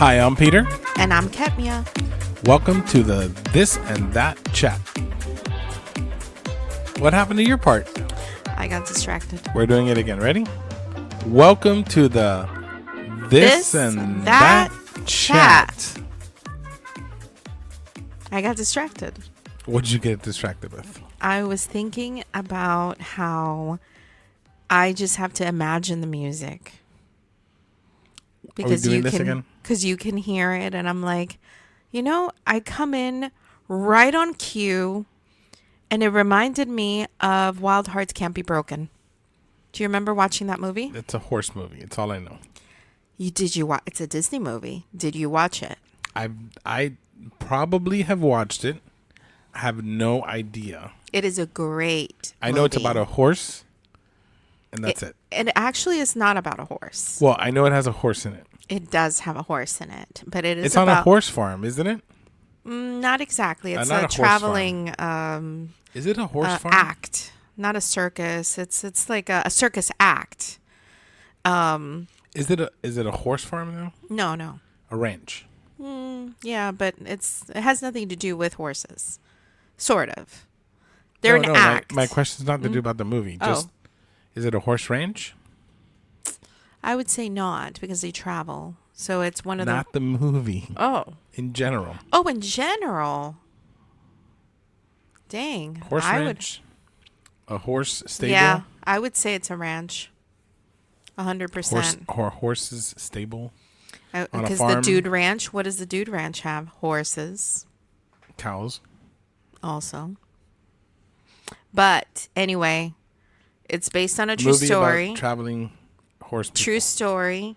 Hi, I'm Peter. And I'm Ketmia. Welcome to the This and That Chat. What happened to your part? I got distracted. We're doing it again. Ready? Welcome to the This and That Chat. I got distracted. What did you get distracted with? I was thinking about how I just have to imagine the music. Because you can, because you can hear it, and I'm like, I come in right on cue, and it reminded me of Wild Hearts Can't Be Broken. Do you remember watching that movie? It's a horse movie. It's all I know. Did you watch? It's a Disney movie. Did you watch it? I probably have watched it. I have no idea. It is a great I know movie. It's about a horse, and that's it. It actually is not about a horse. Well, I know it has a horse in it. It does have a horse in it, but It's on a horse farm, isn't it? Not exactly. It's not a a horse traveling Is it a horse farm? act, not a circus. It's like a circus act. Is it a horse farm though? No. A ranch. Yeah, but it has nothing to do with horses. Sort of. They're an act. My question is not to do about the movie. Just is it a horse ranch? I would say not, because they travel. So it's one of not the movie. Oh. In general. Oh, in general. Dang. Horse ranch? A horse stable? Yeah, I would say it's a ranch. 100%. Horses stable? Because the Dude Ranch, what does the Dude Ranch have? Horses. Cows. Also. But anyway, it's based on a true movie story. About traveling horse people. True story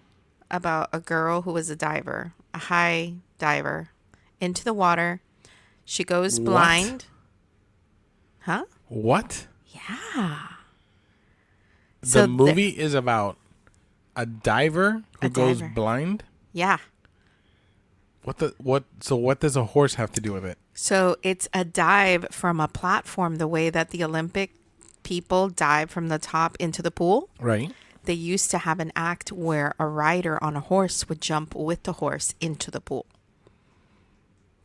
about a girl who was a diver, a high diver, into the water. She goes blind. Huh? What? Yeah. The movie is about a diver who goes blind? Yeah. So what does a horse have to do with it? So it's a dive from a platform, the way that the Olympic people dive from the top into the pool. Right. They used to have an act where a rider on a horse would jump with the horse into the pool.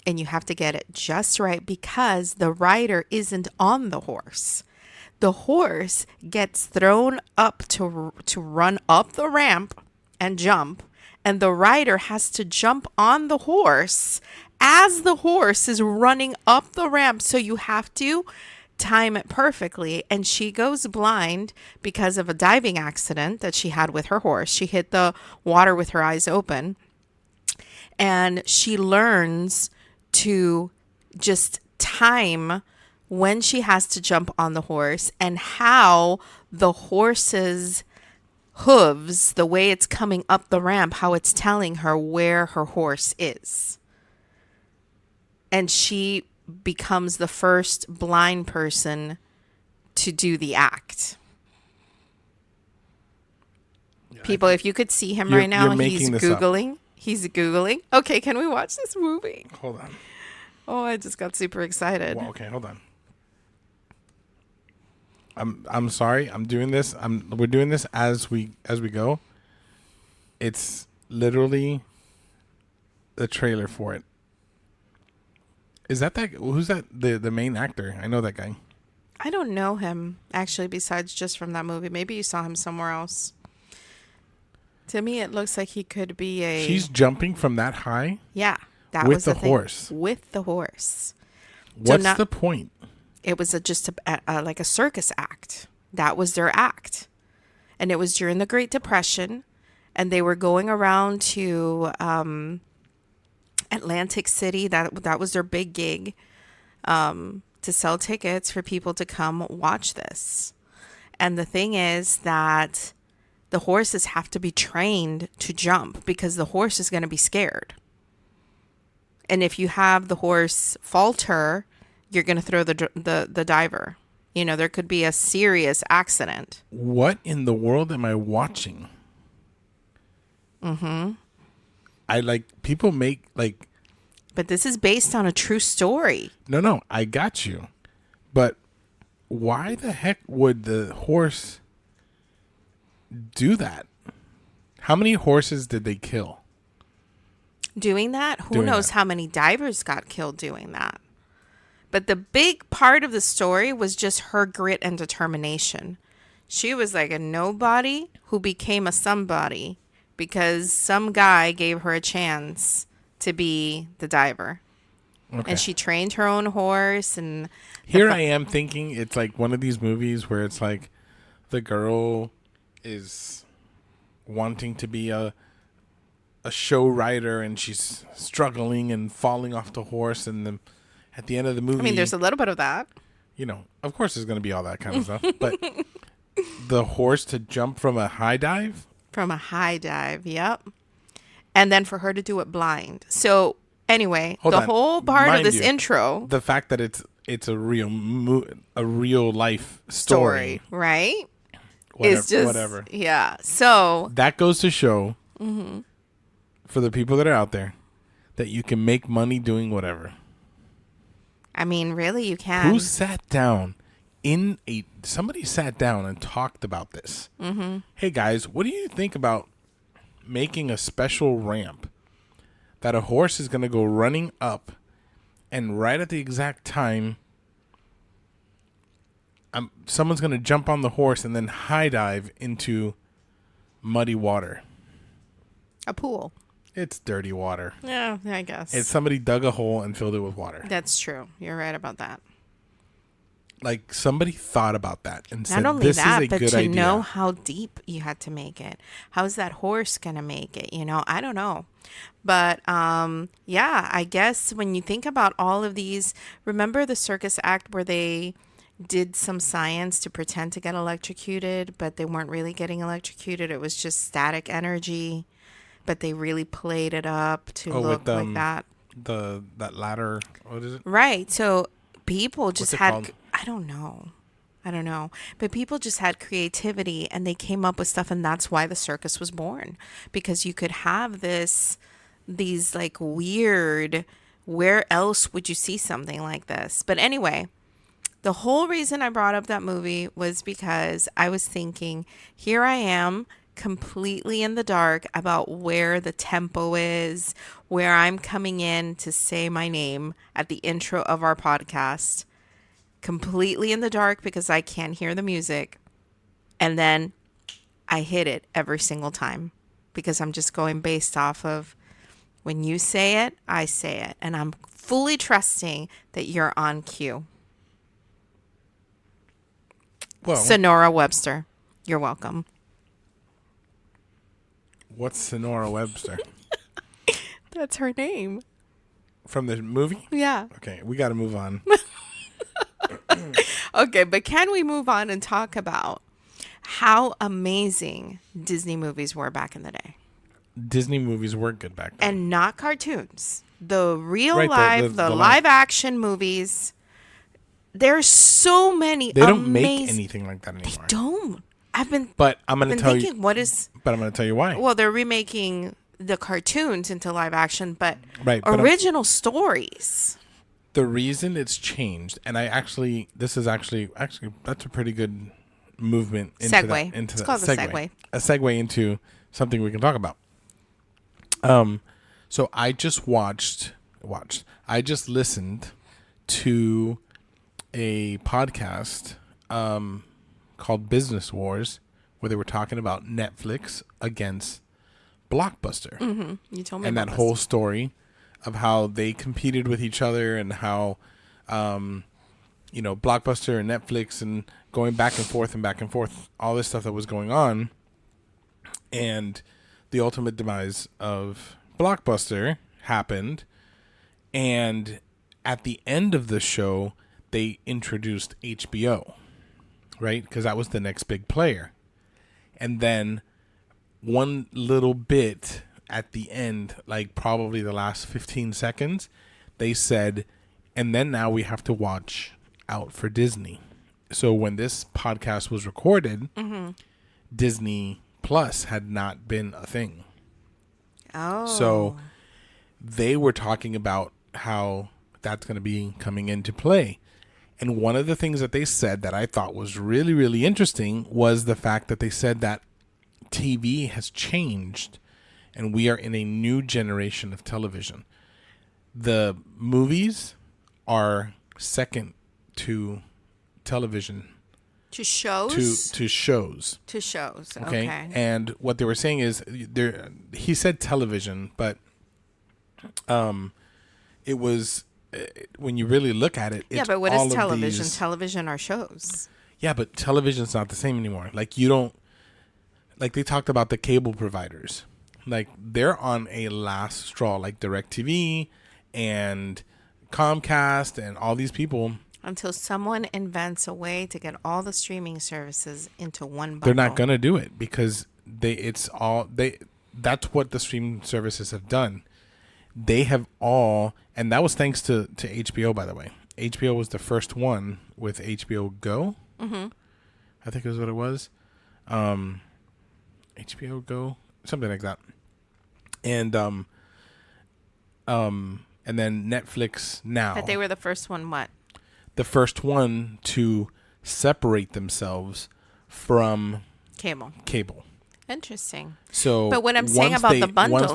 And you have to get it just right because the rider isn't on the horse. The horse gets thrown up to run up the ramp and jump. And the rider has to jump on the horse as the horse is running up the ramp. So you have to time it perfectly. And she goes blind because of a diving accident that she had with her horse. She hit the water with her eyes open. And she learns to just time when she has to jump on the horse and how the horse's hooves, the way it's coming up the ramp, how it's telling her where her horse is. And she becomes the first blind person to do the act. Yeah, people, if you could see him right now, he's Googling. He's Googling. Okay, can we watch this movie? Hold on. Oh, I just got super excited. Well, okay, hold on. I'm sorry. I'm doing this. We're doing this as we go. It's literally the trailer for it. Is that who's that? The main actor? I know that guy. I don't know him actually. Besides just from that movie, maybe you saw him somewhere else. To me, it looks like he could be a. She's jumping from that high. Yeah, that with was the horse. With the horse. What's the point? It was just like a circus act. That was their act. And it was during the Great Depression. And they were going around to Atlantic City. That was their big gig to sell tickets for people to come watch this. And the thing is that the horses have to be trained to jump because the horse is going to be scared. And if you have the horse falter, you're going to throw the diver. There could be a serious accident. What in the world am I watching? Mm-hmm. People make But this is based on a true story. No, I got you. But why the heck would the horse do that? How many horses did they kill? Doing that? Who Doing knows that. how many divers got killed doing that? But the big part of the story was just her grit and determination. She was like a nobody who became a somebody because some guy gave her a chance to be the diver. Okay. And she trained her own horse. And Here I am thinking it's like one of these movies where it's like the girl is wanting to be a show writer and she's struggling and falling off the horse, and at the end of the movie, I mean, there's a little bit of that. you know, of course there's going to be all that kind of stuff, but the horse to jump from a high dive. From a high dive, yep. And then for her to do it blind. So anyway, Hold the on. whole part Mind of this you, intro The fact that it's a real life story, right? whatever, Is just whatever. Yeah. So That goes to show for the people that are out there that you can make money doing whatever. I mean, really, you can. Who sat down somebody sat down and talked about this? Mm-hmm. Hey guys, what do you think about making a special ramp that a horse is going to go running up, and right at the exact time someone's going to jump on the horse and then high dive into muddy water? A pool. It's dirty water. Yeah, I guess. It's somebody dug a hole and filled it with water. That's true. You're right about that. Like somebody thought about that and said, Not only "This that, is a but good to idea." know how deep you had to make it. How's that horse gonna make it? You know, I don't know. But yeah, I guess when you think about all of these, remember the circus act where they did some science to pretend to get electrocuted, but they weren't really getting electrocuted. It was just static energy, but they really played it up to look with, like that. that ladder. What is it? Right. So people just it had, called? I don't know. But people just had creativity and they came up with stuff, and that's why the circus was born. Because you could have these like weird, where else would you see something like this? But anyway, the whole reason I brought up that movie was because I was thinking, here I am completely in the dark about where the tempo is, where I'm coming in to say my name at the intro of our podcast. Completely in the dark because I can't hear the music. And then I hit it every single time because I'm just going based off of when you say it, I say it. And I'm fully trusting that you're on cue. Well, Sonora Webster, you're welcome. what's Sonora Webster That's her name. from the movie? Yeah. Okay, we got to move on. Okay, but can we move on and talk about how amazing Disney movies were back in the day? Disney movies were good back then. And not cartoons. The real Right, life, the live action movies. There's so many They don't make anything like that anymore. Don't. I've been But I'm going to tell thinking, you. what is... But I'm going to tell you why. Well, they're remaking the cartoons into live action, but Right, but original stories. The reason it's changed, and this is actually that's a pretty good movement into Segue. that. Into It's that called a segue. A segue into something we can talk about. So I just I just listened to a podcast called Business Wars, where they were talking about Netflix against Blockbuster. Mm-hmm. You told me And about that this. whole story of how they competed with each other, and how Blockbuster and Netflix, and going back and forth, all this stuff that was going on, and the ultimate demise of Blockbuster happened. And at the end of the show, they introduced HBO, right? Because that was the next big player. And then one little bit at the end, like probably the last 15 seconds, they said, and then now we have to watch out for Disney. So when this podcast was recorded, Disney Plus had not been a thing. Oh. So they were talking about how that's going to be coming into play. And one of the things that they said that I thought was really, really interesting was the fact that they said that TV has changed and we are in a new generation of television. The movies are second to television, To shows? to shows. To shows. Okay? Okay. And what they were saying is he said television, but it was when you really look at it, it's Yeah, but what all is of television? these- Television are shows. Yeah, but television's not the same anymore. Like you don't like they talked about the cable providers. Like they're on a last straw, like DirecTV and Comcast and all these people. Until someone invents a way to get all the streaming services into one bundle. They're not gonna do it because that's what the streaming services have done. They have all, and that was thanks to HBO, by the way. HBO was the first one with HBO Go. Mm-hmm. I think is what it was. HBO Go, something like that. And then Netflix now. But they were the first one, what? The first one to separate themselves from Cable. Interesting. So, but what I'm saying about the bundling, once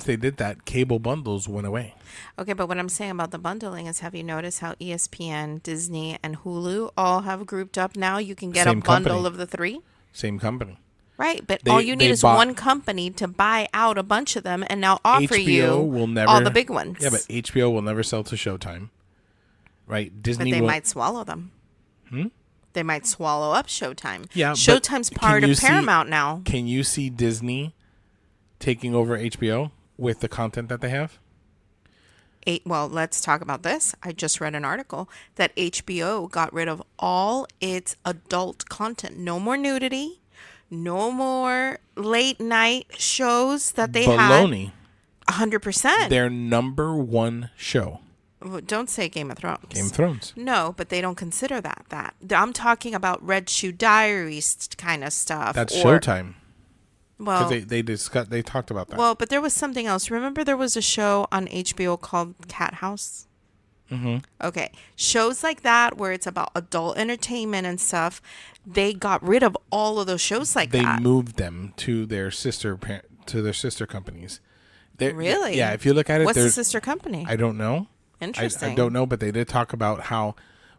they did that, cable bundles went away. Okay, but what I'm saying about the bundling is, have you noticed how ESPN, Disney, and Hulu all have grouped up now? You can get Same a bundle company. of the three. Same company. Right, but all you need is one company to buy out a bunch of them and now offer all the big ones. Yeah, but HBO will never sell to Showtime. Right? Disney But they might swallow them. They might swallow up Showtime. Yeah, Showtime's part of Paramount now. Can you see Disney taking over HBO with the content that they have? Well, let's talk about this. I just read an article that HBO got rid of all its adult content. No more nudity. No more late night shows that they Baloney. had. 100%. Their number one show. Don't say Game of Thrones. Game of Thrones. No, but they don't consider that. I'm talking about Red Shoe Diaries kind of stuff. That's Showtime. Well, because they talked about that. Well, but there was something else. Remember, there was a show on HBO called Cat House. Mm-hmm. Okay, shows like that where it's about adult entertainment and stuff. They got rid of all of those shows like that. They moved them to their sister companies. Really? Yeah. If you look at it, what's the sister company? I don't know. Interesting. I don't know, but they did talk about how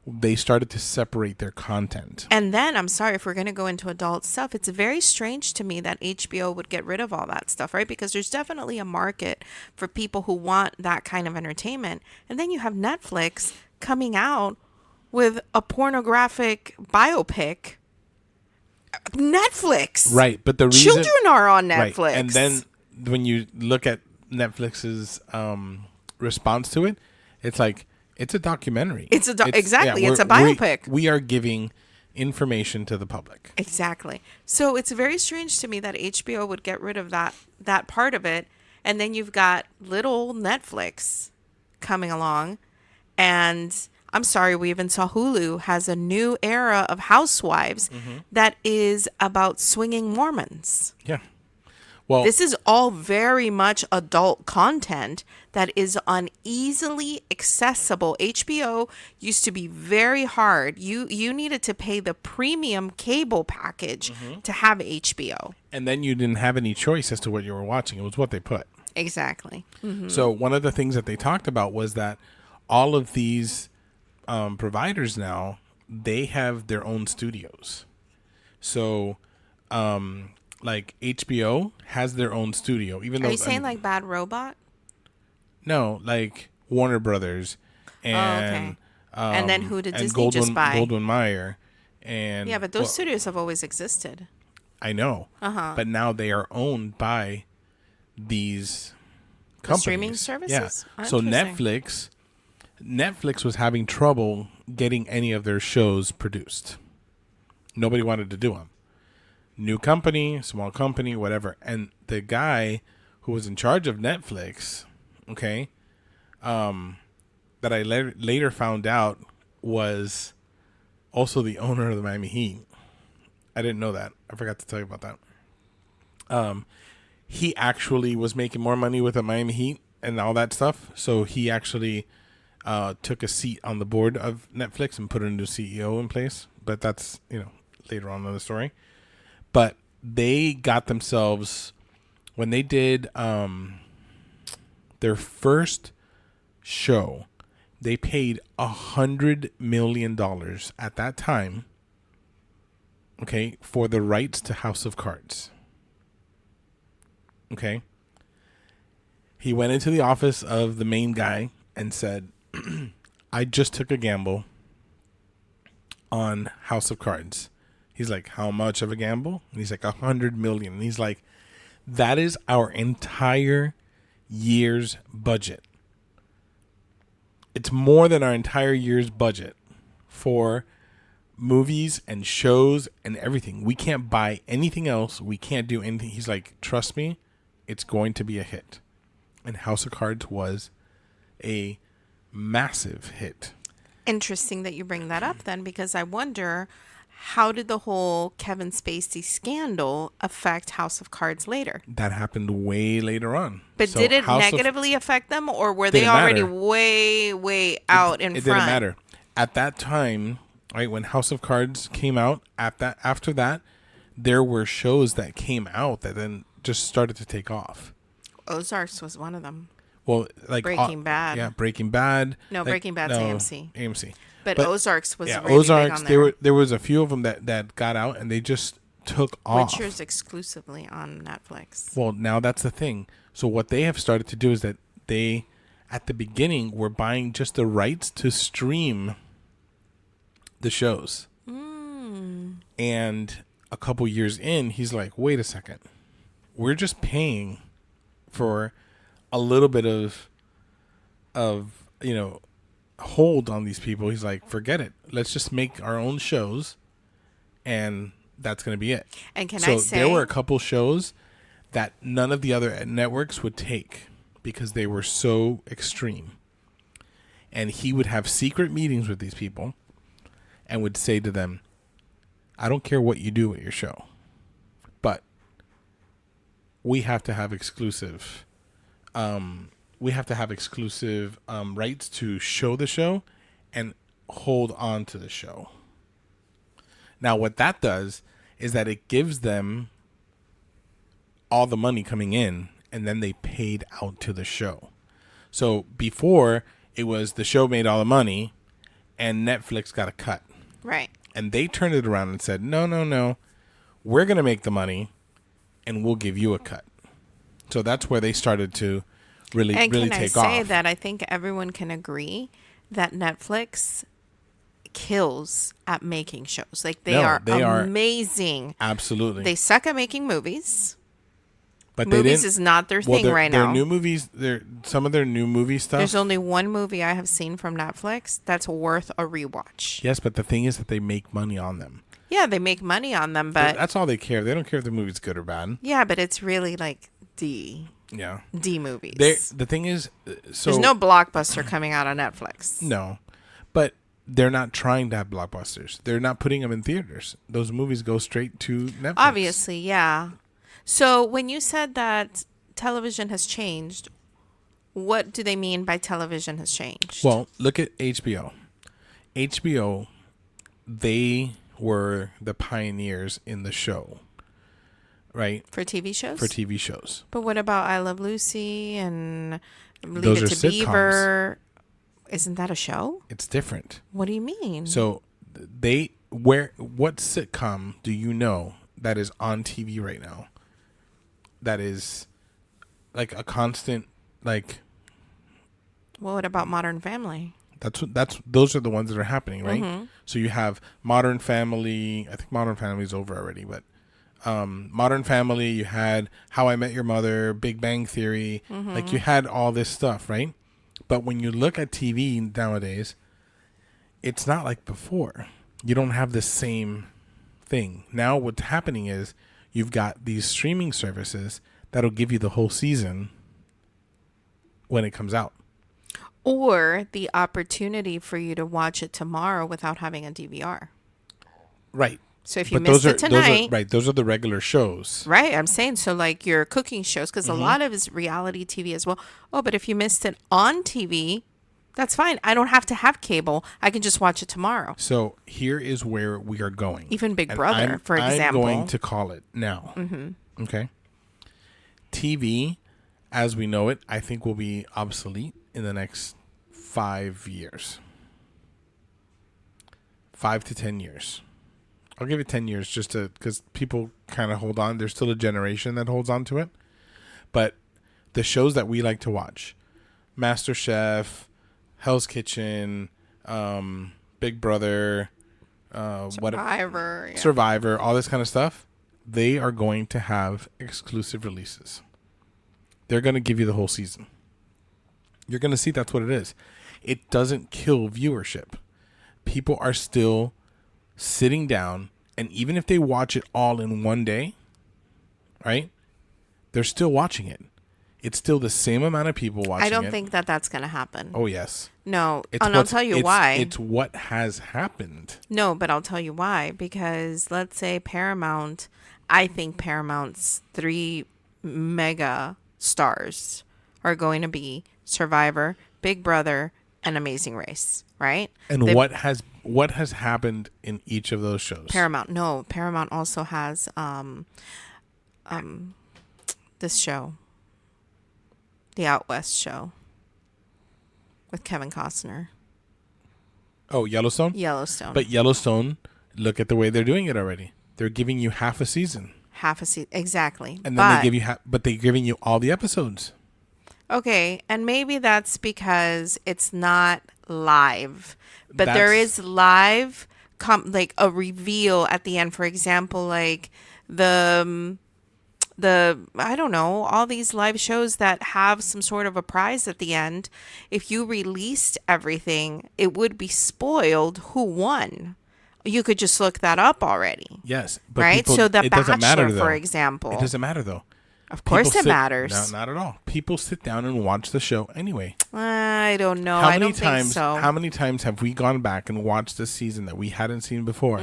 they started to separate their content. And then, I'm sorry, if we're going to go into adult stuff, it's very strange to me that HBO would get rid of all that stuff, right? Because there's definitely a market for people who want that kind of entertainment. And then you have Netflix coming out with a pornographic biopic. Netflix! Right, but the reason... Children are on Netflix. Right. And then when you look at Netflix's response to it, it's like, it's a documentary. Exactly. It's a biopic. We are giving information to the public. Exactly. So it's very strange to me that HBO would get rid of that part of it. And then you've got little Netflix coming along. And I'm sorry, we even saw Hulu has a new era of Housewives that is about swinging Mormons. Yeah. Well, this is all very much adult content that is uneasily accessible. HBO used to be very hard. You needed to pay the premium cable package to have HBO. And then you didn't have any choice as to what you were watching. It was what they put. Exactly. Mm-hmm. So one of the things that they talked about was that all of these providers now, they have their own studios. So... like HBO has their own studio, even though. Are you saying like Bad Robot? No, like Warner Brothers, and and then who did Disney just buy? Goldwyn Mayer, and yeah, but those studios have always existed. I know, but now they are owned by these companies. Streaming services. Yeah, so Netflix was having trouble getting any of their shows produced. Nobody wanted to do them. New company, small company, whatever. And the guy who was in charge of Netflix, that I later found out was also the owner of the Miami Heat. I didn't know that. I forgot to tell you about that. He actually was making more money with the Miami Heat and all that stuff. So he actually took a seat on the board of Netflix and put a new CEO in place. But that's, later on in the story. But they got themselves when they did their first show, they paid $100 million at that time, okay, for the rights to House of Cards. Okay. He went into the office of the main guy and said, I just took a gamble on House of Cards. He's like, how much of a gamble? And he's like, 100 million. And he's like, that is our entire year's budget. It's more than our entire year's budget for movies and shows and everything. We can't buy anything else. We can't do anything. He's like, trust me, it's going to be a hit. And House of Cards was a massive hit. Interesting that you bring that up then, because I wonder, how did the whole Kevin Spacey scandal affect House of Cards later? That happened way later on. But So did it House of- affect affect them, or were they Didn't already matter. way out in It front? didn't matter. At that time, right, when House of Cards came out, after that, there were shows that came out that then just started to take off. Ozarks was one of them. Well, like Breaking Bad. Yeah, Breaking Bad. No, Like, Breaking Bad's AMC. AMC. But Ozarks was Yeah, really Ozarks. big on there. There was a few of them that got out and they just took off. Witcher's exclusively on Netflix. Well, now that's the thing. So what they have started to do is that they, at the beginning, were buying just the rights to stream the shows. And a couple years in, he's like, wait a second. We're just paying for a little bit of hold on these people. He's like, forget it. Let's just make our own shows, and that's going to be it. And can so I say, there were a couple shows that none of the other networks would take because they were so extreme. And he would have secret meetings with these people and would say to them, I don't care what you do with your show, but we have to have exclusive rights to show the show and hold on to the show. Now, what that does is that it gives them all the money coming in, and then they paid out to the show. So before, it was the show made all the money, and Netflix got a cut. right? And they turned it around and said, no, we're going to make the money, and we'll give you a cut. So that's where they started to really And really can I take say off. that I think everyone can agree that Netflix kills at making shows. Like they are amazing. Absolutely. They suck at making movies. But Movies is not their thing right now. Their new movies, some of their new movie stuff. There's only one movie I have seen from Netflix that's worth a rewatch. Yes, but the thing is that they make money on them. Yeah, they make money on them, but That's all they care. They don't care if the movie's good or bad. yeah, but it's really like D Yeah. movies. The thing is, so There's no blockbuster coming out on Netflix. no, but they're not trying to have blockbusters. They're not putting them in theaters. Those movies go straight to Netflix. Obviously, yeah. So when you said that television has changed, what do they mean by television has changed? Well, look at HBO. HBO, they were the pioneers in the show, right? for TV shows? For TV shows. But what about I Love Lucy and Leave Those It are to sitcoms. Beaver? Isn't that a show? It's different. What do you mean? So what sitcom do you know that is on TV right now? That is like a constant, like well, what about Modern Family? those are the ones that are happening, right? Mm-hmm. So you have Modern Family. I think Modern Family is over already, but Modern Family. You had How I Met Your Mother, Big Bang Theory. Mm-hmm. Like you had all this stuff, right? But when you look at TV nowadays, it's not like before. You don't have the same thing. Now what's happening is you've got these streaming services that'll give you the whole season when it comes out. Or the opportunity for you to watch it tomorrow without having a DVR. Right. So if you But missed it tonight, those are the regular shows. right? I'm saying so, like your cooking shows, because Mm-hmm. a lot of it's reality TV as well. Oh, but if you missed it on TV, that's fine. I don't have to have cable. I can just watch it tomorrow. So here is where we are going. Even Big And Brother, for example. I'm going to call it now. Mm-hmm. Okay. TV, as we know it, I think will be obsolete in the next 5 years. 5 to 10 years. I'll give it 10 years just to, because people kind of hold on. There's still a generation that holds on to it. But the shows that we like to watch, MasterChef, Hell's Kitchen, Big Brother, Survivor, all this kind of stuff, they are going to have exclusive releases. They're going to give you the whole season. You're going to see that's what it is. It doesn't kill viewership. People are still sitting down, and even if they watch it all in one day, right, they're still watching it. It's still the same amount of people watching it. I don't think that that's going to happen. Oh, yes. No, and I'll tell you why. It's what has happened. No, but I'll tell you why. Because let's say Paramount, I think Paramount's 3 mega stars are going to be Survivor, Big Brother, and Amazing Race, right? And what has happened in each of those shows? Paramount also has this show, the Out West show with Kevin Costner. Oh, Yellowstone? Yellowstone. But Yellowstone, look at the way they're doing it already. They're giving you half a season. Exactly. And then they give you but they're giving you all the episodes. Okay, and maybe that's because it's not live, but there is live, like a reveal at the end. For example, like the I don't know, all these live shows that have some sort of a prize at the end. If you released everything, it would be spoiled who won. You could just look that up already. Yes, but right. So The it doesn't matter, Bachelor, though. for example, it doesn't matter though. Of course it matters. No, not at all. People sit down and watch the show anyway. I don't know. I don't think so. How many times have we gone back and watched the season that we hadn't seen before,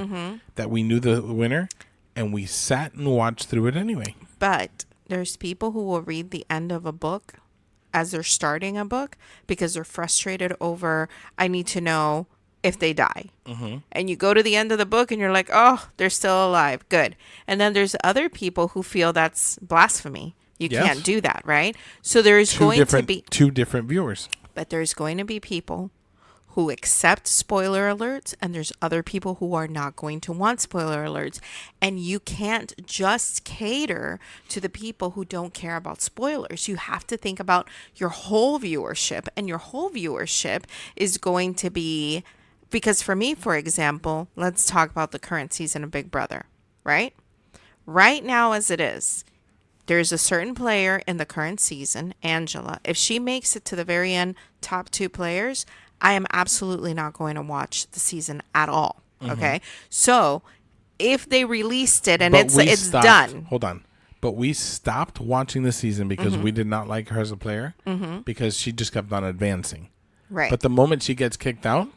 that we knew the winner, and we sat and watched through it anyway? But there's people who will read the end of a book as they're starting a book because they're frustrated over, I need to know if they die. And you go to the end of the book and you're like, oh, they're still alive. Good. And then there's other people who feel that's blasphemy. You can't do that, right? So there's going to be two different viewers. But there's going to be people who accept spoiler alerts, and there's other people who are not going to want spoiler alerts. And you can't just cater to the people who don't care about spoilers. You have to think about your whole viewership, and your whole viewership is going to be, because for me, for example, let's talk about the current season of Big Brother, right? Right now as it is, there's a certain player in the current season, Angela. If she makes it to the very end, top 2 players, I am absolutely not going to watch the season at all. Okay? So if they released it and it's done. Hold on. But we stopped watching the season because we did not like her as a player because she just kept on advancing. Right. But the moment she gets kicked out,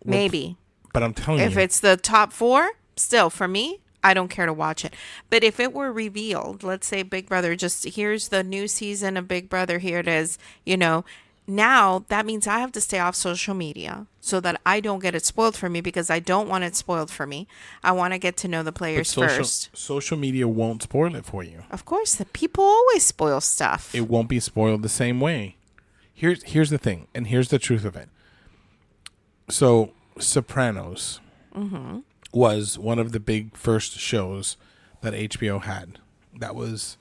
maybe. But I'm telling you. If it's the top 4, still, for me, I don't care to watch it. But if it were revealed, let's say Big Brother, just here's the new season of Big Brother, here it is, now that means I have to stay off social media so that I don't get it spoiled for me, because I don't want it spoiled for me. I want to get to know the players first. Social media won't spoil it for you. Of course, the people always spoil stuff. It won't be spoiled the same way. Here's the thing, and here's the truth of it. So, Sopranos was one of the big first shows that HBO had. That was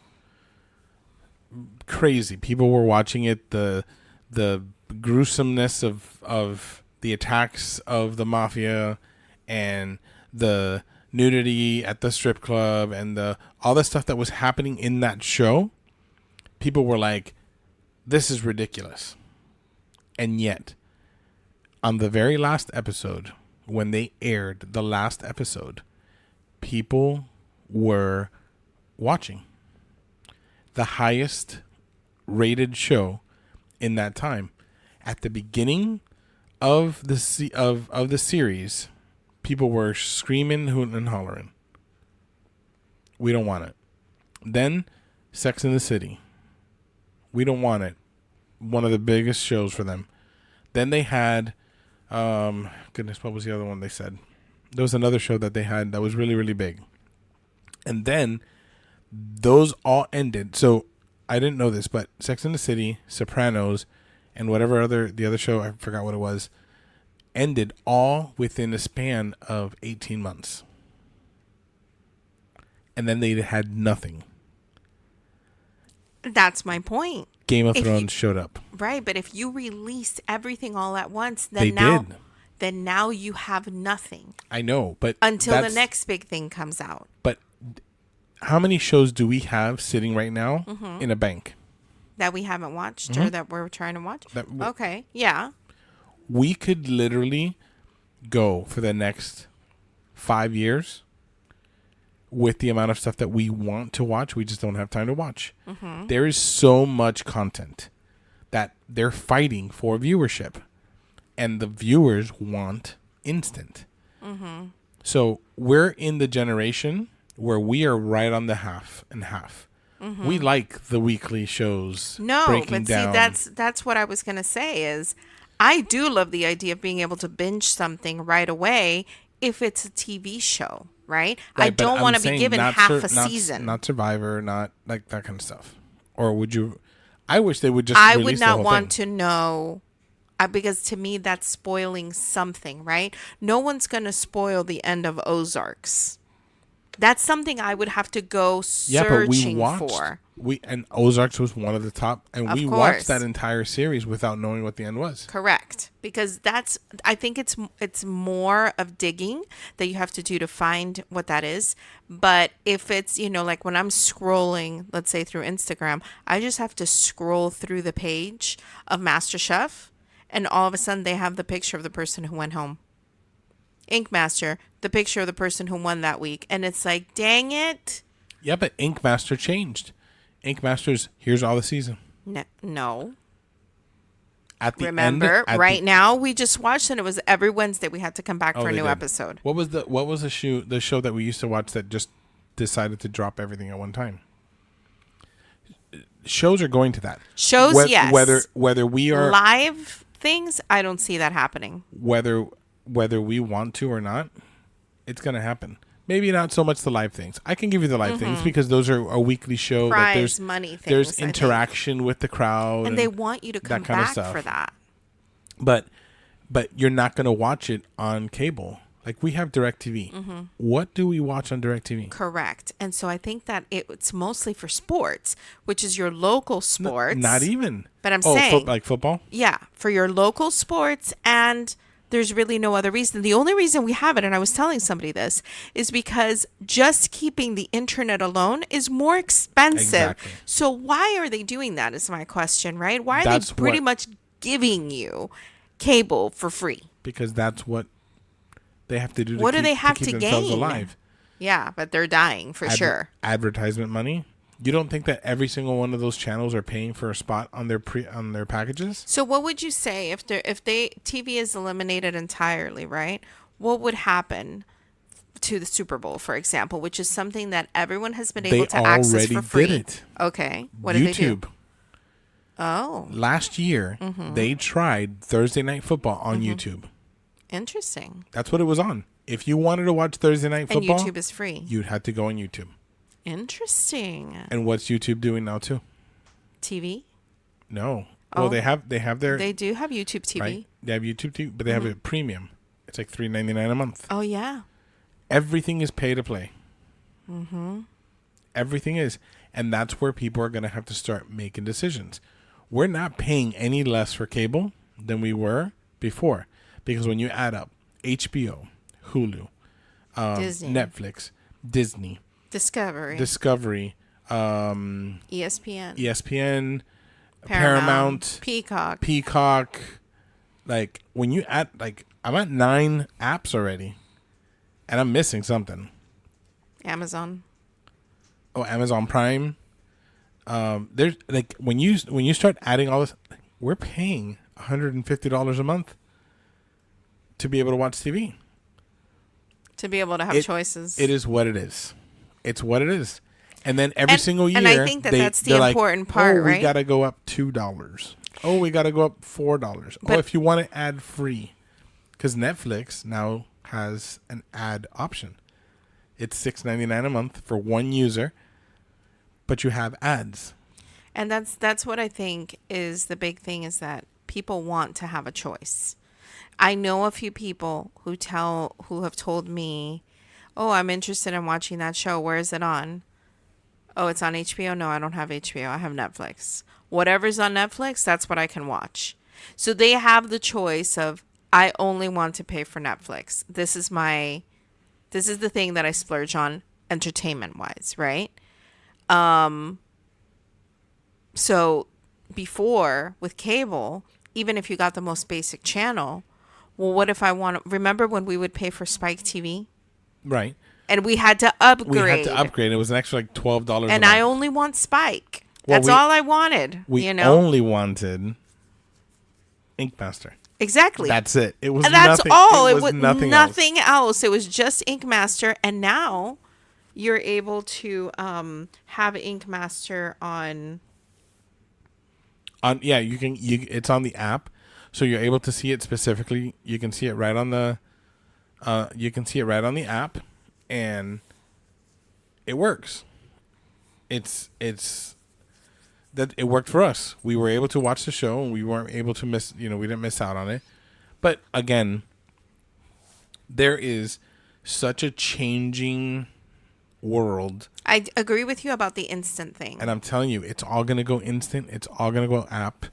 crazy. People were watching it. The gruesomeness of the attacks of the mafia and the nudity at the strip club and all the stuff that was happening in that show. People were like, this is ridiculous. And yet, on the very last episode, when they aired the last episode, people were watching. The highest rated show in that time. At the beginning of the series, people were screaming, hooting, and hollering. We don't want it. Then, Sex and the City. We don't want it. One of the biggest shows for them. Then they had, goodness, what was the other one they said? There was another show that they had that was really, really big. And then those all ended. So I didn't know this, but Sex and the City, Sopranos, and whatever the other show, I forgot what it was, ended all within a span of 18 months. And then they had nothing. That's my point. Game of If Thrones showed up. Right, but if you release everything all at once, They then did. then now you have nothing I know, but until the next big thing comes out. But how many shows do we have sitting right now in a bank? That we haven't watched or that we're trying to watch? Okay, yeah. We could literally go for the next 5 years with the amount of stuff that we want to watch. We just don't have time to watch. There is so much content that they're fighting for viewership, and the viewers want instant. So we're in the generation where we are right on the half and half. We like the weekly shows. No, breaking but down. see, that's what I was gonna say is I do love the idea of being able to binge something right away if it's a TV show, right? I Right, but don't I'm want to be saying given not half Sur- a season. not Survivor, not like that kind of stuff. Or would you? I wish they would just. I release would the not whole want thing. to know because to me that's spoiling something, right? No one's going to spoil the end of Ozarks. That's something I would have to go Yeah, but we searching watched. for. And Ozarks was one of the top, and Of we course. watched that entire series without knowing what the end was. Correct, because I think it's more of digging that you have to do to find what that is. But if it's, like when I'm scrolling, let's say through Instagram, I just have to scroll through the page of MasterChef, and all of a sudden they have the picture of the person who went home. Ink Master, the picture of the person who won that week, and it's like, dang it. Yeah, but Ink Master changed. Ink Master's here's all the season. No. At the Remember, end, right now we just watched and it was every Wednesday we had to come back for a they new did. episode. What was the show that we used to watch that just decided to drop everything at one time? Shows are going to that. Shows, yes. Whether we are Live things, I don't see that happening. whether we want to or not, it's going to happen. Maybe not so much the live things. I can give you the live things because those are a weekly show. Prize that there's money things. There's I think. interaction with the crowd, And they want you to come that kind of back stuff. for that. But you're not going to watch it on cable. Like we have DirecTV. What do we watch on DirecTV? Correct. And so I think that it's mostly for sports, which is your local sports. Not even. But I'm saying. Like football? Yeah, for your local sports, and there's really no other reason. The only reason we have it, and I was telling somebody this, is because just keeping the internet alone is more expensive. Exactly. So why are they doing that is my question, right? Why are That's they pretty what- much giving you cable for free? Because that's what they have to do What do they have keep to themselves gain? alive. Yeah, but they're dying for sure. Advertisement money. You don't think that every single one of those channels are paying for a spot on their packages? So what would you say if TV is eliminated entirely, right? What would happen to the Super Bowl, for example, which is something that everyone has been able to access already for free? did it. Okay. What did they do? YouTube. Oh, Last year, they tried Thursday Night Football on YouTube. interesting. That's what it was on. If you wanted to watch Thursday Night And Football, YouTube is free. you'd have to go on YouTube. Interesting. And what's YouTube doing now too? TV? No. Oh. Well, they have their They do have YouTube TV. right. They have YouTube TV, but they have it premium. It's like $3.99 a month. Oh yeah. Everything is pay to play. Everything is, and that's where people are going to have to start making decisions. We're not paying any less for cable than we were before, because when you add up HBO, Hulu, Disney. Netflix, Disney, Discovery. Discovery, ESPN. ESPN, Paramount, Peacock. like when you add, like I'm at 9 apps already, and I'm missing something. Amazon. Oh, Amazon Prime. There's like when you start adding all this, we're paying $150 a month to be able to watch TV. To be able to have choices. It is what it is. It's what it is. And then every single year, and I think that's the they're important like, part, oh, right? we got to go up $2. Oh, we got to go up $4. But- if you want to add free, because Netflix now has an ad option. It's $6.99 a month for one user, but you have ads. And that's what I think is the big thing, is that people want to have a choice. I know a few people who have told me, "Oh, I'm interested in watching that show. Where is it on?" "Oh, it's on HBO." "No, I don't have HBO. I have Netflix." Whatever's on Netflix, that's what I can watch. So they have the choice of, I only want to pay for Netflix. This is the thing that I splurge on entertainment wise, right? So before, with cable, even if you got the most basic channel, well, what if I want to remember when we would pay for Spike TV Right. and we had to We had to upgrade, upgrade. It was an extra like $12 a and I month. only want Spike. Well, That's all I wanted, we you know? only wanted Ink Master. Exactly. That's it. It was And that's nothing. all. It was nothing else. It was just Ink Master, and now you're able to have Ink Master on. Yeah, you can. It's on the app, so you're able to see it specifically. You can see it right on the. You can see it right on the app, and it works. It's that it worked for us. We were able to watch the show, and we weren't able to miss. We didn't miss out on it. But again, there is such a changing world. I agree with you about the instant thing. And I'm telling you, it's all going to go instant. It's all going to go app.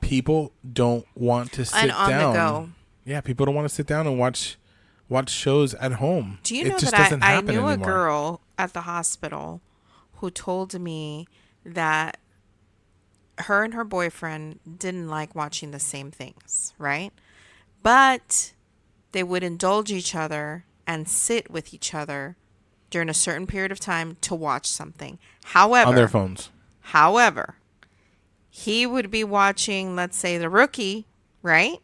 People don't want to sit and on down. the go. Yeah, people don't want to sit down and watch shows at home. Do you it know just that doesn't I happen knew anymore. a girl at the hospital who told me that her and her boyfriend didn't like watching the same things, right? But they would indulge each other and sit with each other during a certain period of time to watch something. On their phones. However, he would be watching, let's say, The Rookie, right?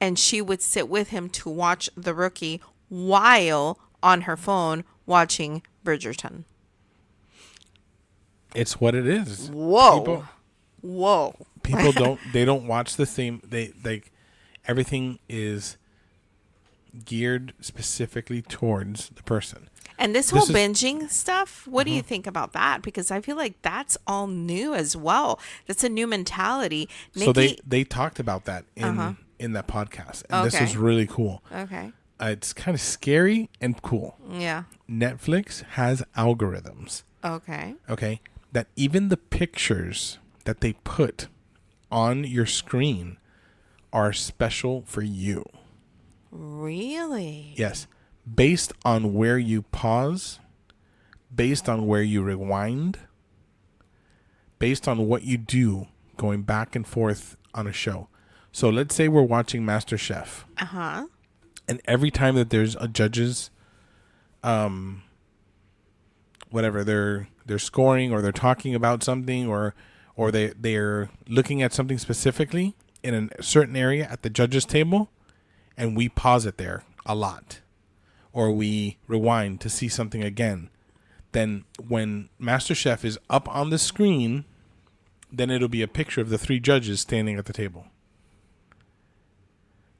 And she would sit with him to watch The Rookie while on her phone watching Bridgerton. It's what it is. Whoa. Whoa. People don't watch the same. They like everything is geared specifically towards the person. And this whole binging stuff, what do you think about that? Because I feel like that's all new as well. That's a new mentality. So they talked about that in that podcast, and this is really cool. Okay. It's kind of scary and cool. Yeah. Netflix has algorithms. Okay. Okay, that even the pictures that they put on your screen are special for you. Really? Yes. Based on where you pause, based on where you rewind, based on what you do going back and forth on a show. So let's say we're watching MasterChef. Uh-huh. And every time that there's a judge's whatever, they're scoring or they're talking about something or they're looking at something specifically in a certain area at the judge's table, and we pause it there a lot. Or we rewind to see something again. Then when MasterChef is up on the screen, then it'll be a picture of the three judges standing at the table.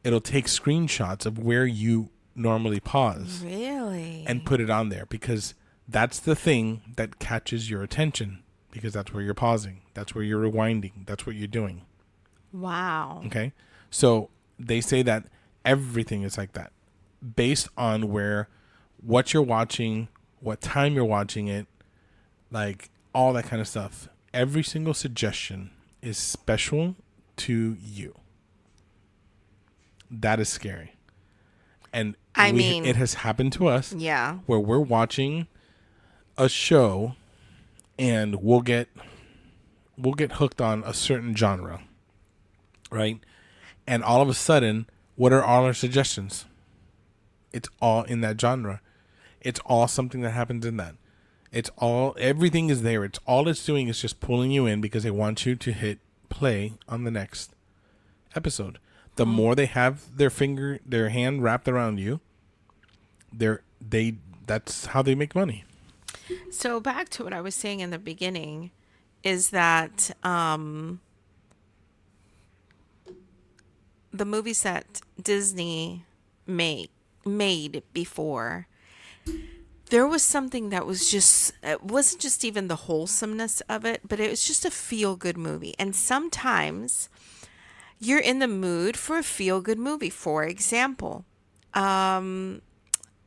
It'll take screenshots of where you normally pause. Really? And put it on there because that's the thing that catches your attention, because that's where you're pausing. That's where you're rewinding. That's what you're doing. Wow. Okay? So they say that everything is like that, based on what you're watching, what time you're watching it, like all that kind of stuff. Every single suggestion is special to you. That is scary. And it has happened to us. Yeah. Where we're watching a show and we'll get hooked on a certain genre, right? And all of a sudden, what are all our suggestions? It's all in that genre. It's all something that happens in that. Everything is there. It's doing is just pulling you in because they want you to hit play on the next episode. The more they have their hand wrapped around you, that's how they make money. So back to what I was saying in the beginning is that the movies that Disney made before, there was something that was just, it wasn't just even the wholesomeness of it, but it was just a feel good movie. And sometimes you're in the mood for a feel good movie. For example,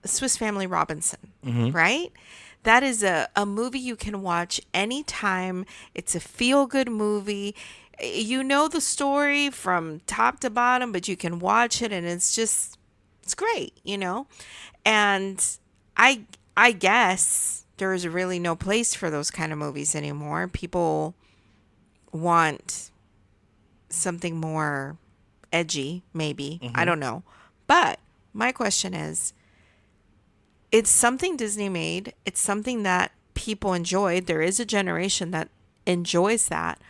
Swiss Family Robinson, right? That is a movie you can watch anytime. It's a feel good movie. You know the story from top to bottom, but you can watch it and it's great, you know? And I I guess there's really no place for those kind of movies anymore. People want something more edgy, maybe. I don't know. But my question is, it's something Disney made. It's something that people enjoyed. There is a generation that enjoys that.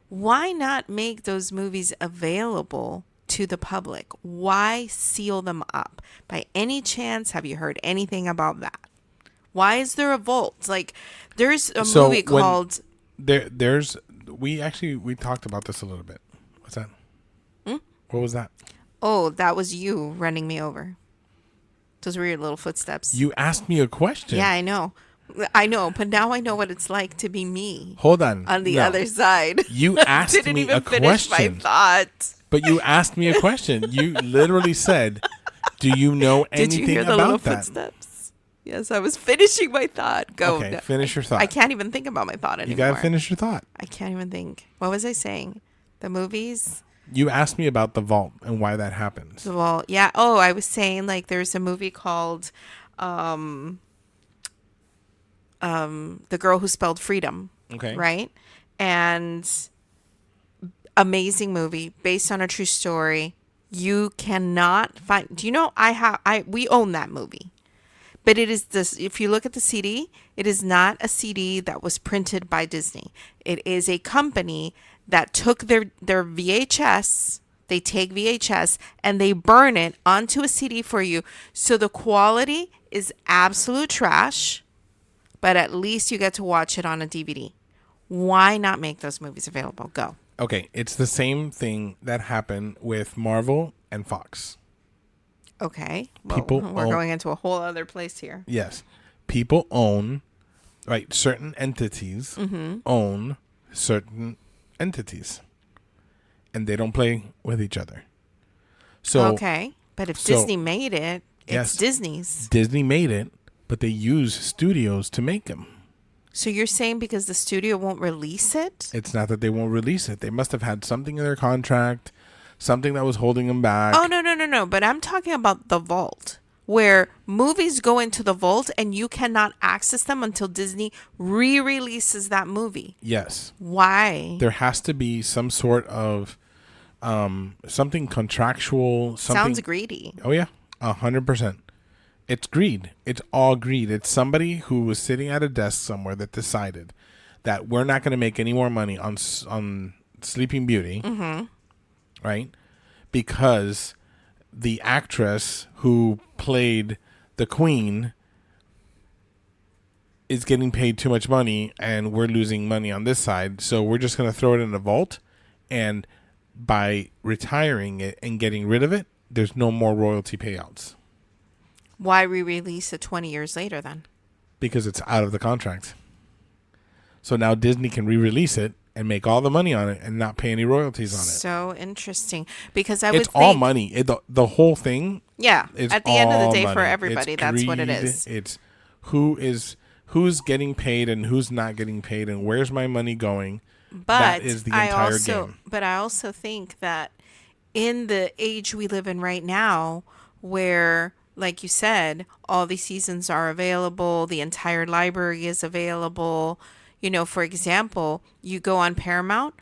Why not make those movies available to the public? Why seal them up? By any chance, have you heard anything about that? Why is there a vault? Like, there's a So movie when called there's we talked about this a little bit. What's that? What was that? Oh, that was you running me over. Those were your little footsteps. You asked me a question. Yeah, I know. I know, but now I know what it's like to be me Hold on. on the No. other side. You asked Didn't me even a finish my question. thought. But you asked me a question. You literally said, "Do you know Did anything you hear the little about that?" footsteps? Yes, I was finishing my thought. Go. Okay, No, finish your thought. I can't even think about my thought anymore. You gotta finish your thought. I can't even think. What was I saying? The movies? You asked me about the vault and why that happens. Well, yeah. Oh, I was saying like there's a movie called The Girl Who Spelled Freedom. Okay. Right? And amazing movie based on a true story. You cannot find, do you know we own that movie. But it is this, if you look at the CD, it is not a CD that was printed by Disney. It is a company that took their VHS, they take VHS and they burn it onto a CD for you. So the quality is absolute trash, but at least you get to watch it on a DVD. Why not make those movies available? Go. Okay, it's the same thing that happened with Marvel and Fox. Okay. Well, People we're own- going into a whole other place here. Yes. People own, right, certain entities own certain entities. And they don't play with each other. So Okay. But if so- Disney made it, it's Yes. Disney's. Disney made it, but they use studios to make them. So you're saying because the studio won't release it? It's not that they won't release it. They must have had something in their contract, something that was holding them back. Oh, no. But I'm talking about the vault, where movies go into the vault and you cannot access them until Disney re-releases that movie. Yes. Why? There has to be some sort of something contractual. Something. Sounds greedy. Oh, yeah. 100%. It's greed. It's all greed. It's somebody who was sitting at a desk somewhere that decided that we're not going to make any more money on Sleeping Beauty, right? Because the actress who played the queen is getting paid too much money and we're losing money on this side. So we're just going to throw it in a vault. And by retiring it and getting rid of it, there's no more royalty payouts. Why re-release it 20 years later then? Because it's out of the contract. So now Disney can re-release it and make all the money on it and not pay any royalties on it. So interesting. Because I It's would think... all money. The whole thing Yeah. is At the end of the all day, for money. everybody, It's that's what it greed. is. It's who's getting paid and who's not getting paid and where's my money going. But That is the entire game. But I also think that in the age we live in right now, where, like you said, all these seasons are available, the entire library is available. You know, for example, you go on Paramount,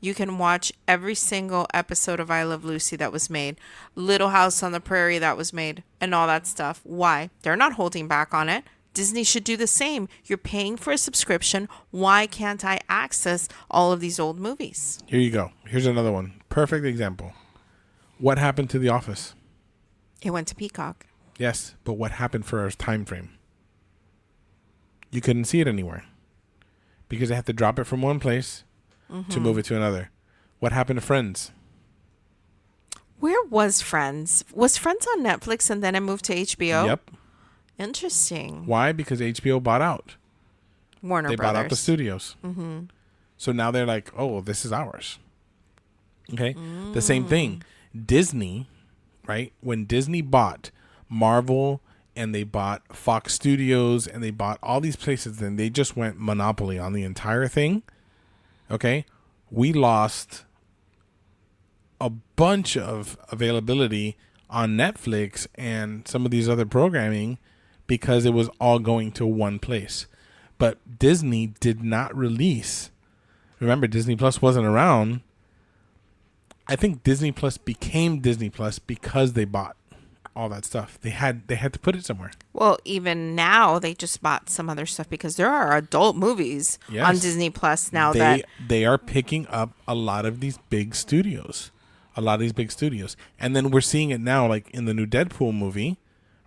you can watch every single episode of I Love Lucy that was made, Little House on the Prairie that was made, and all that stuff. Why? They're not holding back on it. Disney should do the same. You're paying for a subscription. Why can't I access all of these old movies? Here you go. Here's another one. Perfect example. What happened to The Office? It went to Peacock. Yes, but what happened for a time frame? You couldn't see it anywhere because they had to drop it from one place to move it to another. What happened to Friends? Where was Friends? Was Friends on Netflix and then it moved to HBO? Yep. Interesting. Why? Because HBO bought out. Warner They Brothers. bought out the studios. Mm-hmm. So now they're like, oh, this is ours. Okay. The same thing. Disney, right? When Disney bought Marvel and they bought Fox Studios and they bought all these places, and they just went monopoly on the entire thing. Okay. We lost a bunch of availability on Netflix and some of these other programming because it was all going to one place. But Disney did not release. Remember, Disney Plus wasn't around. I think Disney Plus became Disney Plus because they bought all that stuff. They had to put it somewhere. Well, even now they just bought some other stuff because there are adult movies Yes. on Disney Plus now They are picking up a lot of these big studios. And then we're seeing it now, like in the new Deadpool movie,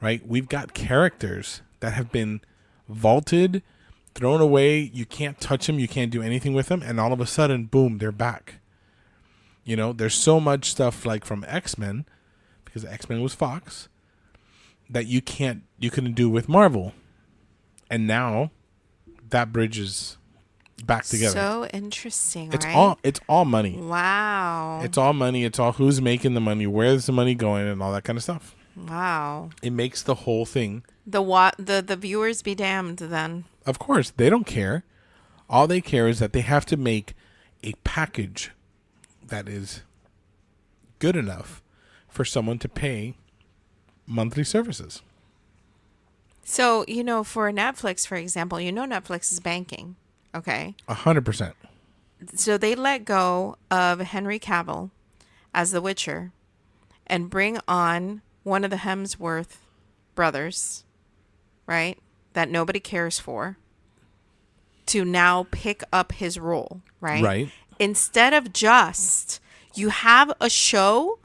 right? We've got characters that have been vaulted, thrown away. You can't touch them. You can't do anything with them. And all of a sudden, boom, they're back. You know, there's so much stuff like from X-Men, because X-Men was Fox, that you couldn't do with Marvel. And now that bridge is back together. So interesting, It's right? it's all money. Wow. It's all money. It's all who's making the money, where's the money going, and all that kind of stuff. Wow. It makes the whole thing. The viewers be damned then. Of course, they don't care. All they care is that they have to make a package that is good enough for someone to pay monthly services. So, for Netflix, for example, Netflix is banking. Okay. 100%. So they let go of Henry Cavill as The Witcher and bring on one of the Hemsworth brothers, right? That nobody cares for, to now pick up his role, right? Right. Instead of just, you have a show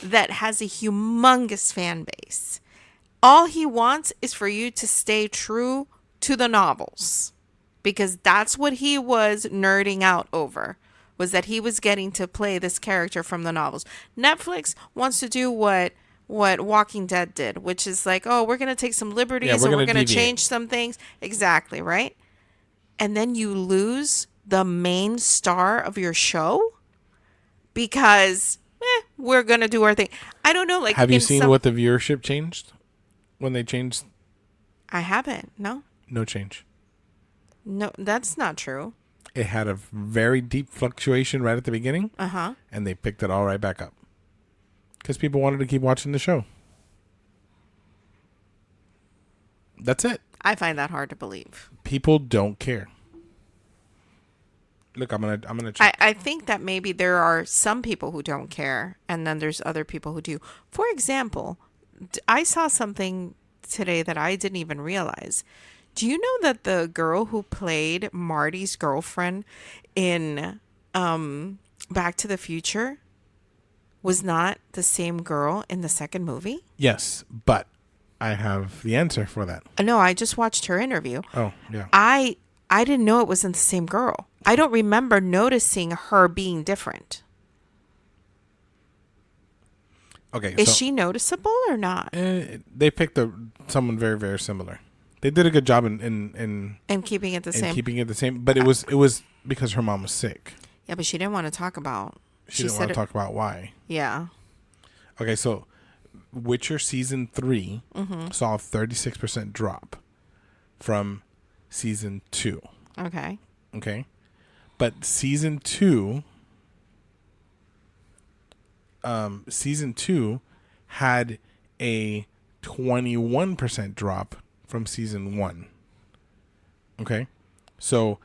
that has a humongous fan base. All he wants is for you to stay true to the novels, because that's what he was nerding out over, was that he was getting to play this character from the novels. Netflix wants to do what Walking Dead did, which is like, oh, we're going to take some liberties and we're going to change some things. Exactly, right? And then you lose the main star of your show because we're going to do our thing. I don't know. Like, have you seen what the viewership changed when they changed? I haven't. No. No change. No, that's not true. It had a very deep fluctuation right at the beginning. Uh-huh. And they picked it all right back up. Because people wanted to keep watching the show. That's it. I find that hard to believe. People don't care. Look, I'm gonna check. I think that maybe there are some people who don't care, and then there's other people who do. For example, I saw something today that I didn't even realize. Do you know that the girl who played Marty's girlfriend in Back to the Future was not the same girl in the second movie? Yes, but I have the answer for that. No, I just watched her interview. Oh, yeah. I didn't know it wasn't the same girl. I don't remember noticing her being different. Okay. Is she noticeable or not? They picked someone very, very similar. They did a good job in And keeping it the same. keeping it the same, but it was because her mom was sick. Yeah, but she didn't want to talk about. She didn't want to talk about why. Yeah. Okay, so Witcher season 3 saw a 36% drop from season 2. Okay. Okay, but season 2 had a 21% drop from season 1. Okay, so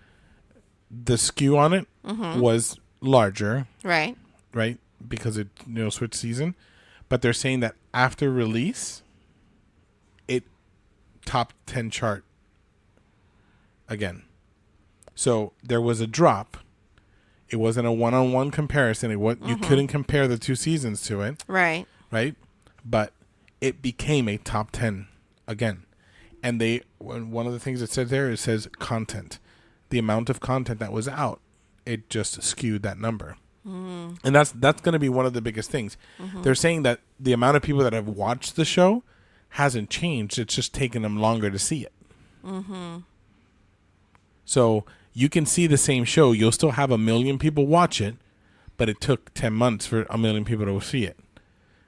the skew on it was larger, Right. right? Because it switched season, but they're saying that after release, it top 10 chart again. So there was a drop. It wasn't a one-on-one comparison. You couldn't compare the two seasons to it, Right. right? But it became a top 10 again. And one of the things it said there, it says content. The amount of content that was out, it just skewed that number. And that's going to be one of the biggest things. They're saying that the amount of people that have watched the show, hasn't changed. It's just taken them longer to see it. So you can see the same show. You'll still have 1 million people watch it, but it took 10 months for 1 million people to see it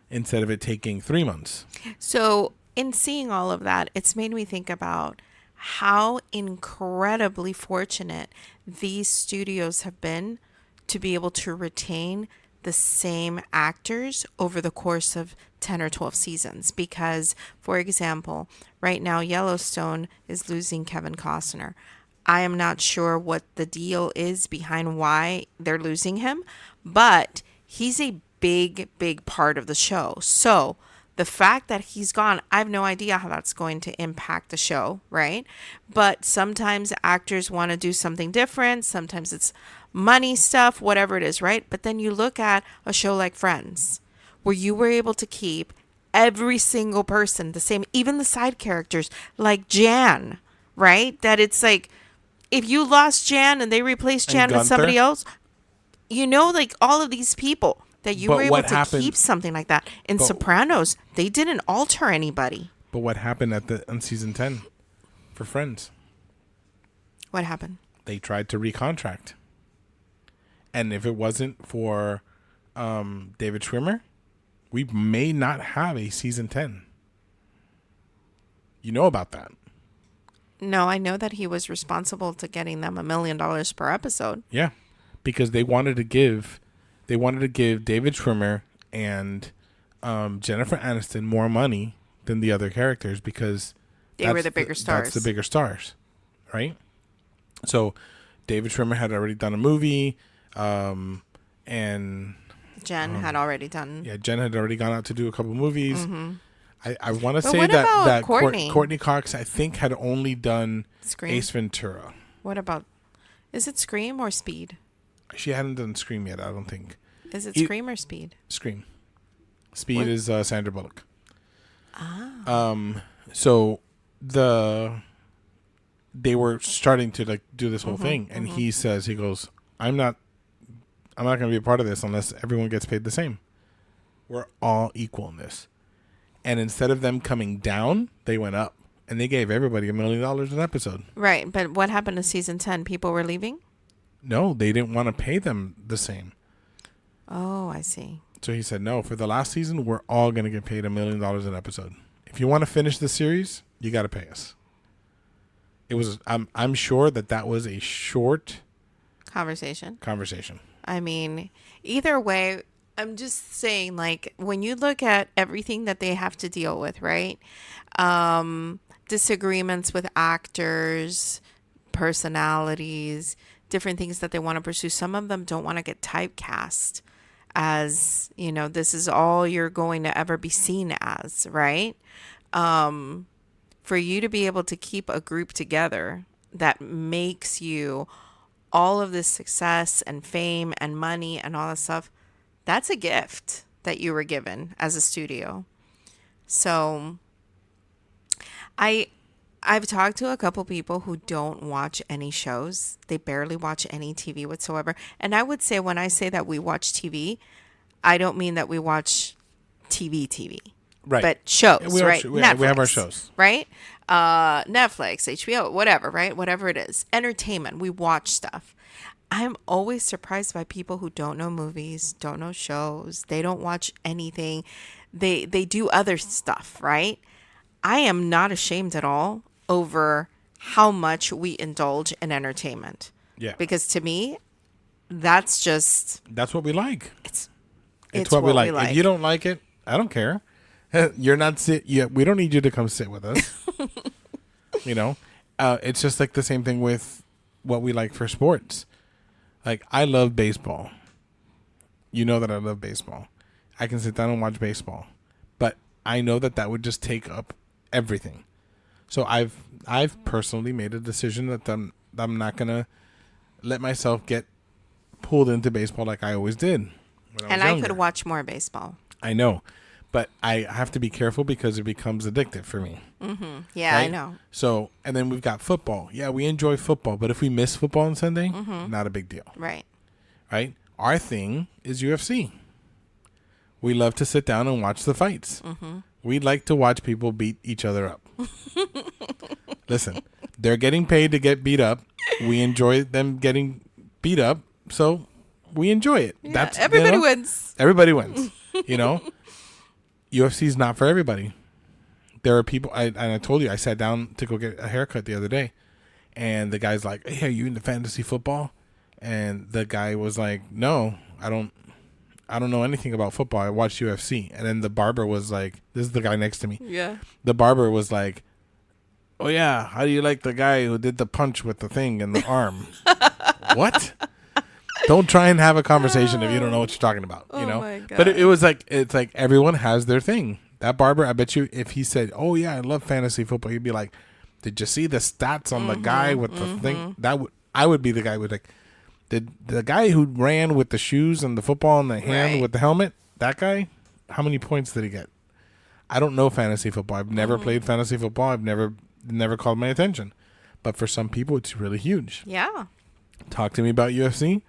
instead of it taking 3 months. So, in seeing all of that, it's made me think about how incredibly fortunate these studios have been to be able to retain the same actors over the course of 10 or 12 seasons. Because, for example, right now Yellowstone is losing Kevin Costner. I am not sure what the deal is behind why they're losing him, but he's a big part of the show. So the fact that he's gone, I have no idea how that's going to impact the show, right? But sometimes actors want to do something different. Sometimes it's money stuff, whatever it is, right? But then you look at a show like Friends, where you were able to keep every single person the same, even the side characters like Jan, right? That it's like, if you lost Jan and they replaced Jan with somebody else, like all of these people that you were able to keep something like that. In Sopranos, they didn't alter anybody. But what happened on season 10 for Friends? What happened? They tried to recontract. And if it wasn't for David Schwimmer, we may not have a season 10. You know about that? No, I know that he was responsible to getting them $1 million per episode. Yeah, because they wanted to give David Schwimmer and Jennifer Aniston more money than the other characters because they were the bigger stars. That's the bigger stars, right? So David Schwimmer had already done a movie, and Jen had already done. Yeah, Jen had already gone out to do a couple movies. Mm-hmm. I want to say what that Courtney Cox, I think, had only done Scream? Ace Ventura. What about, is it Scream or Speed? She hadn't done Scream yet, I don't think. Is it Scream or Speed? Scream. Speed is Sandra Bullock. So they were starting to do this whole thing, and he goes, I'm not going to be a part of this unless everyone gets paid the same. We're all equal in this. And instead of them coming down, they went up, and they gave everybody $1 million an episode. Right, but what happened to season 10? People were leaving? No, they didn't want to pay them the same. Oh, I see. So he said, no, for the last season, we're all going to get paid $1 million an episode. If you want to finish the series, you got to pay us. It was. I'm sure that was a short conversation. I mean, either way, I'm just saying, when you look at everything that they have to deal with, right? Disagreements with actors, personalities, different things that they want to pursue. Some of them don't want to get typecast as, this is all you're going to ever be seen as, right? For you to be able to keep a group together that makes you all of this success and fame and money and all that stuff, that's a gift that you were given as a studio. So I've talked to a couple people who don't watch any shows. They barely watch any TV whatsoever. And I would say, when I say that we watch TV, I don't mean that we watch TV. Right. But shows, right? Netflix, we have our shows. Right? Netflix, HBO, whatever, right? Whatever it is. Entertainment. We watch stuff. I'm always surprised by people who don't know movies, don't know shows. They don't watch anything. They do other stuff, right? I am not ashamed at all over how much we indulge in entertainment. Yeah. Because to me, that's what we like. It's what we like. If you don't like it, I don't care. You're not we don't need you to come sit with us. It's just like the same thing with what we like for sports. Like, I love baseball. You know that I love baseball. I can sit down and watch baseball, but I know that would just take up everything. So I've personally made a decision that I'm not gonna let myself get pulled into baseball like I always did. And I could watch more baseball. I know, but I have to be careful because it becomes addictive for me. Mm-hmm. Yeah, right? I know. So, and then we've got football. Yeah, we enjoy football, but if we miss football on Sunday, not a big deal. Right. Right? Our thing is UFC. We love to sit down and watch the fights. We like to watch people beat each other up. Listen, they're getting paid to get beat up. We enjoy them getting beat up, so we enjoy it. Yeah, That's everybody wins. Everybody wins. You know, UFC is not for everybody. There are people, and I told you, I sat down to go get a haircut the other day, and the guy's like, "Hey, are you into fantasy football?" And the guy was like, "No, I don't know anything about football. I watch UFC." And then the barber was like, "This is the guy next to me." Yeah. The barber was like, "Oh yeah, how do you like the guy who did the punch with the thing in the arm?" What? Don't try and have a conversation if you don't know what you're talking about. You know. My God. But it was like, it's like everyone has their thing. That barber, I bet you, if he said, "Oh yeah, I love fantasy football," he'd be like, "Did you see the stats on the guy with the thing?" I would be the guy with like, did the guy who ran with the shoes and the football in the hand with the helmet, that guy, how many points did he get? I don't know fantasy football. I've never played fantasy football. I've never called my attention. But for some people, it's really huge. Yeah. Talk to me about UFC.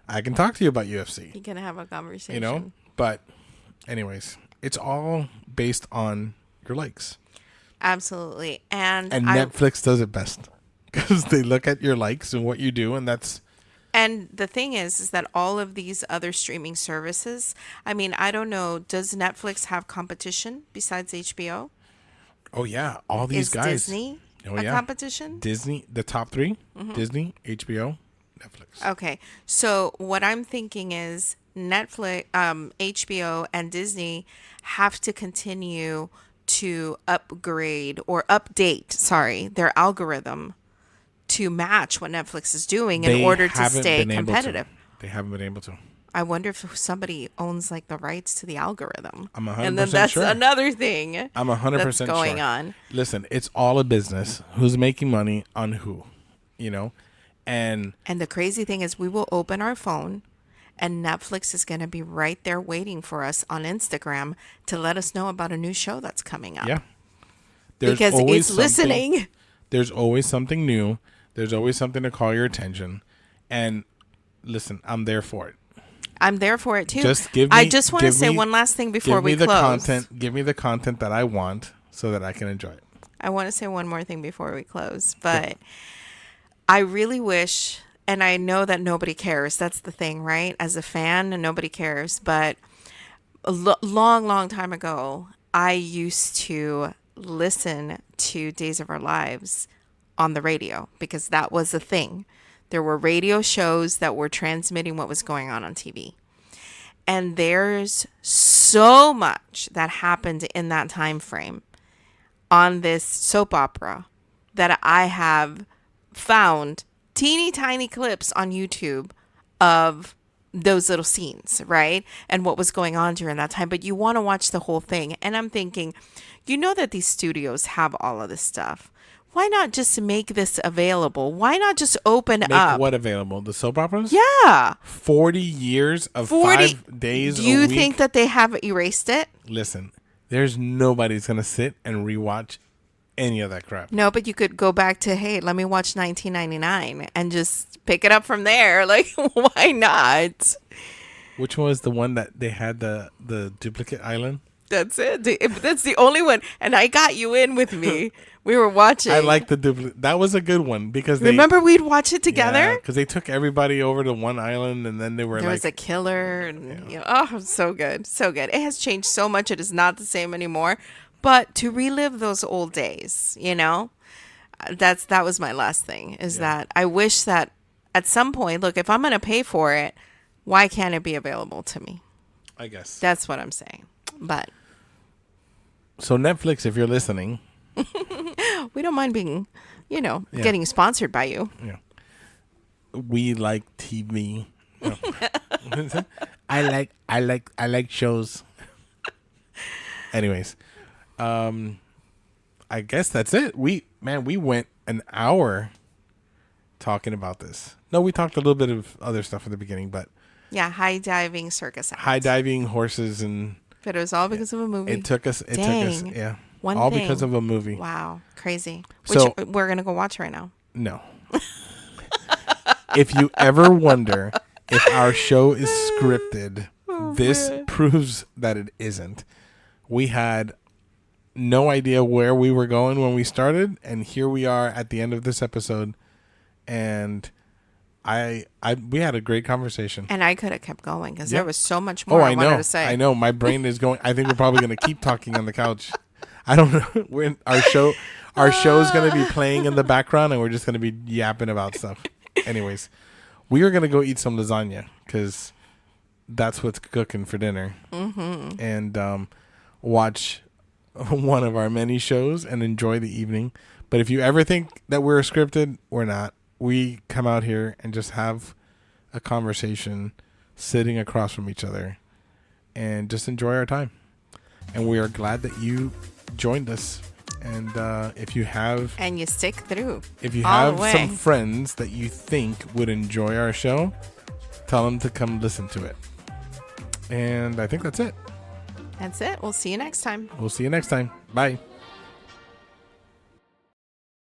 I can talk to you about UFC. You can have a conversation. You know? But anyways, it's all based on your likes. Absolutely. And Netflix does it best because they look at your likes and what you do, and that's... And the thing is that all of these other streaming services, I mean, I don't know, does Netflix have competition besides HBO? Oh, yeah. All these guys. Is Disney a competition? Disney, the top three, Disney, HBO, Netflix. Okay. So what I'm thinking is Netflix, HBO, and Disney have to continue to upgrade or update, their algorithm to match what Netflix is doing in order to stay competitive. They haven't been able to. I wonder if somebody owns like the rights to the algorithm. I'm 100% sure. And then that's another thing. I'm 100% that's going on. Listen, it's all a business. Who's making money on who, you know? And the crazy thing is we will open our phone and Netflix is going to be right there waiting for us on Instagram to let us know about a new show that's coming up. Yeah. Because it's listening. There's always something new. There's always something to call your attention. And listen, I'm there for it. I'm there for it too. I just want to say one last thing before we close. Give me the content that I want so that I can enjoy it. I want to say one more thing before we close, but I really wish, and I know that nobody cares. That's the thing, right? As a fan, nobody cares. But a long time ago, I used to listen to Days of Our Lives on the radio because that was a thing. There were radio shows that were transmitting what was going on TV. And there's so much that happened in that time frame on this soap opera that I have found teeny tiny clips on YouTube of those little scenes, right? And what was going on during that time. But you want to watch the whole thing. And I'm thinking, you know that these studios have all of this stuff. Why not just make this available? Why not just open up? Make what available? The soap operas? Yeah. 40 years of 5 days a week. Do you think that they have erased it? Listen, there's nobody's going to sit and rewatch any of that crap. No, but you could go back to, hey, let me watch 1999 and just pick it up from there. Like, why not? Which one was the one that they had the duplicate island? That's it. That's the only one. And I got you in with me. We were watching. I like the duplicate. That was a good one because remember we'd watch it together? Because they took everybody over to one island and then there was a killer. And, oh, so good. So good. It has changed so much. It is not the same anymore. But to relive those old days, that was my last thing is that I wish that at some point, look, if I'm going to pay for it, why can't it be available to me? I guess. That's what I'm saying. But. So Netflix, if you're listening. We don't mind being, getting sponsored by you. Yeah. We like TV. No. I like shows. Anyways, I guess that's it. We went an hour talking about this. No, we talked a little bit of other stuff at the beginning, but yeah, high diving circus acts. High diving horses and. But it was all because of a movie. It took us. Yeah. All because of a movie. Wow. Crazy. Which we're going to go watch right now. No. If you ever wonder if our show is scripted, this proves that it isn't. We had no idea where we were going when we started, and here we are at the end of this episode. And we had a great conversation. And I could have kept going because there was so much Oh, more I I wanted know. to say. I know. My brain is going. I think we're probably going to keep talking on the couch. I don't know. When our show's going to be playing in the background, and we're just going to be yapping about stuff. Anyways, we are going to go eat some lasagna because that's what's cooking for dinner. Mm-hmm. And watch one of our many shows and enjoy the evening. But if you ever think that we're scripted, we're not. We come out here and just have a conversation sitting across from each other and just enjoy our time. And we are glad that you joined us. And if you have... And you stick through. If you have some friends that you think would enjoy our show, tell them to come listen to it. And I think that's it. That's it. We'll see you next time. We'll see you next time. Bye.